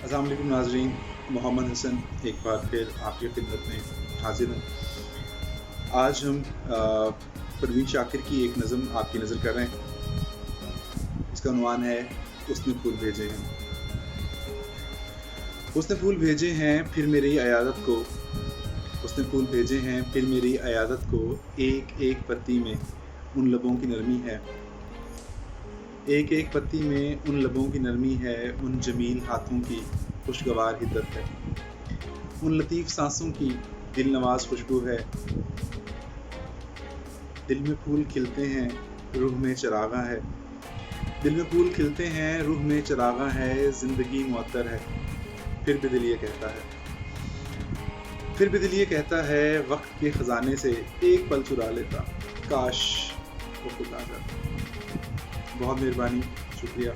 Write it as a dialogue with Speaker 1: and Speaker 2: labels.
Speaker 1: अस्सलाम वालेकुम नाज़रीन, मोहम्मद हसन एक बार फिर आपकी खिदमत में हाजिर हूँ। आज हम परवीन शाकिर की एक नज़म आपकी नज़र कर रहे हैं। इसका उन्वान है उसने फूल भेजे हैं। उसने फूल भेजे हैं फिर मेरी अयादत को, उसने फूल भेजे हैं फिर मेरी अयादत को, एक एक पत्ती में उन लबों की नरमी है, एक एक पत्ती में उन लबों की नरमी है, उन जमील हाथों की खुशगवार हिद्दत है, उन लतीफ़ सांसों की दिल नवाज़ खुशबू है। दिल में फूल खिलते हैं, रूह में चरागा है, दिल में फूल खिलते हैं, रूह में चरागा है, ज़िंदगी मुअत्तर है, फिर भी दिल ये कहता है, फिर भी दिल ये कहता है, वक्त के ख़जाने से एक पल चुरा लेता, काश वो खुद आ जाता। बहुत मेहरबानी, शुक्रिया।